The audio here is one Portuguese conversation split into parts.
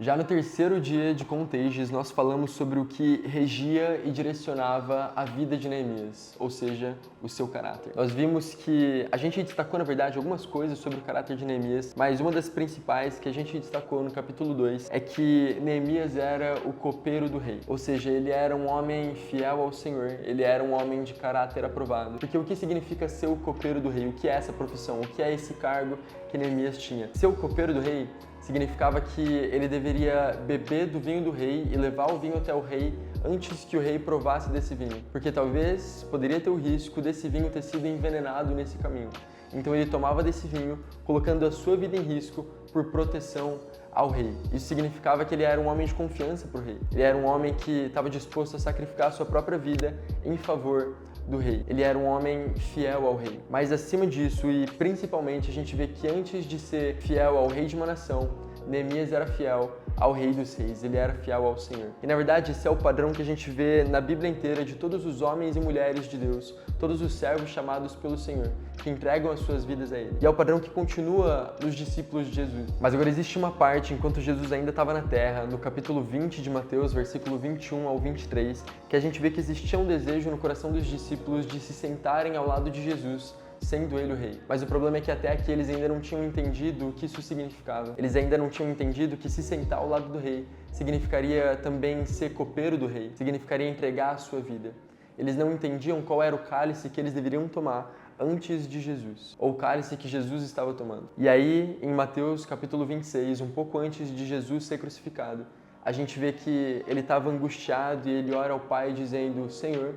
Já no terceiro dia de Contagious, nós falamos sobre o que regia e direcionava a vida de Neemias, ou seja, o seu caráter. Nós vimos que a gente destacou, na verdade, algumas coisas sobre o caráter de Neemias, mas uma das principais que a gente destacou no capítulo 2 é que Neemias era o copeiro do rei, ou seja, ele era um homem fiel ao Senhor, ele era um homem de caráter aprovado. Porque o que significa ser o copeiro do rei? O que é essa profissão? O que é esse cargo que Neemias tinha? Ser o copeiro do rei significava que ele deveria beber do vinho do rei e levar o vinho até o rei antes que o rei provasse desse vinho, porque talvez poderia ter o risco desse vinho ter sido envenenado nesse caminho. Então ele tomava desse vinho, colocando a sua vida em risco por proteção ao rei. Isso significava que ele era um homem de confiança para o rei. Ele era um homem que estava disposto a sacrificar a sua própria vida em favor do rei. Ele era um homem fiel ao rei. Mas acima disso, e principalmente, a gente vê que antes de ser fiel ao rei de uma nação, Neemias era fiel ao Rei dos Reis, ele era fiel ao Senhor. E na verdade esse é o padrão que a gente vê na Bíblia inteira de todos os homens e mulheres de Deus, todos os servos chamados pelo Senhor, que entregam as suas vidas a Ele. E é o padrão que continua nos discípulos de Jesus. Mas agora existe uma parte, enquanto Jesus ainda estava na terra, no capítulo 20 de Mateus, versículo 21 ao 23, que a gente vê que existia um desejo no coração dos discípulos de se sentarem ao lado de Jesus, sendo ele o rei. Mas o problema é que até aqui eles ainda não tinham entendido o que isso significava. Eles ainda não tinham entendido que se sentar ao lado do rei significaria também ser copeiro do rei, significaria entregar a sua vida. Eles não entendiam qual era o cálice que eles deveriam tomar antes de Jesus, ou o cálice que Jesus estava tomando. E aí, em Mateus capítulo 26, um pouco antes de Jesus ser crucificado, a gente vê que ele estava angustiado e ele ora ao Pai dizendo: Senhor,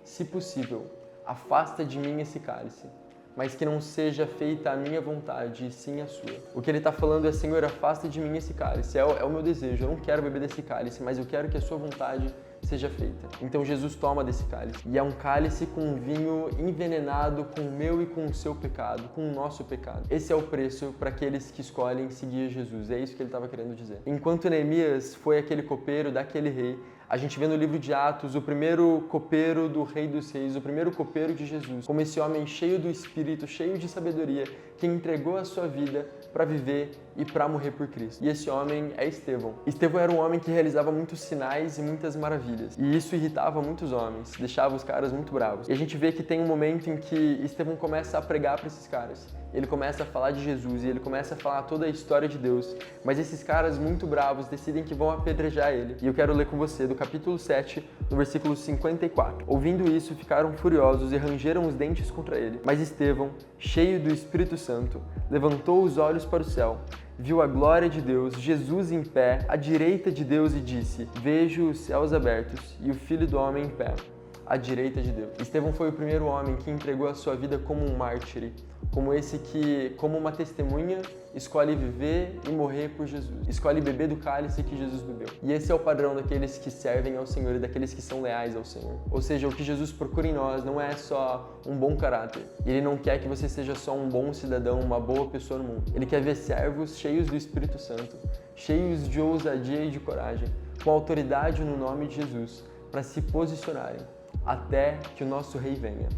se possível, afasta de mim esse cálice, mas que não seja feita a minha vontade, e sim a sua. O que ele está falando é: Senhor, afasta de mim esse cálice, é o meu desejo, eu não quero beber desse cálice, mas eu quero que a sua vontade seja feita. Então Jesus toma desse cálice, e é um cálice com vinho envenenado com o meu e com o seu pecado, com o nosso pecado. Esse é o preço para aqueles que escolhem seguir Jesus, é isso que ele estava querendo dizer. Enquanto Neemias foi aquele copeiro daquele rei, a gente vê no livro de Atos o primeiro copeiro do Rei dos Reis, o primeiro copeiro de Jesus, como esse homem cheio do Espírito, cheio de sabedoria, que entregou a sua vida para viver e para morrer por Cristo. E esse homem é Estevão. Estevão era um homem que realizava muitos sinais e muitas maravilhas. E isso irritava muitos homens, deixava os caras muito bravos. E a gente vê que tem um momento em que Estevão começa a pregar para esses caras. Ele começa a falar de Jesus e ele começa a falar toda a história de Deus. Mas esses caras muito bravos decidem que vão apedrejar ele. E eu quero ler com você do capítulo 7, no versículo 54. Ouvindo isso, ficaram furiosos e rangeram os dentes contra ele. Mas Estevão, cheio do Espírito Santo, levantou os olhos para o céu, viu a glória de Deus, Jesus em pé, à direita de Deus, e disse: Vejo os céus abertos e o Filho do Homem em pé, à direita de Deus. Estevão foi o primeiro homem que entregou a sua vida como um mártir, como esse que, como uma testemunha, escolhe viver e morrer por Jesus. Escolhe beber do cálice que Jesus bebeu. E esse é o padrão daqueles que servem ao Senhor e daqueles que são leais ao Senhor. Ou seja, o que Jesus procura em nós não é só um bom caráter. Ele não quer que você seja só um bom cidadão, uma boa pessoa no mundo. Ele quer ver servos cheios do Espírito Santo, cheios de ousadia e de coragem, com autoridade no nome de Jesus, para se posicionarem até que o nosso Rei venha.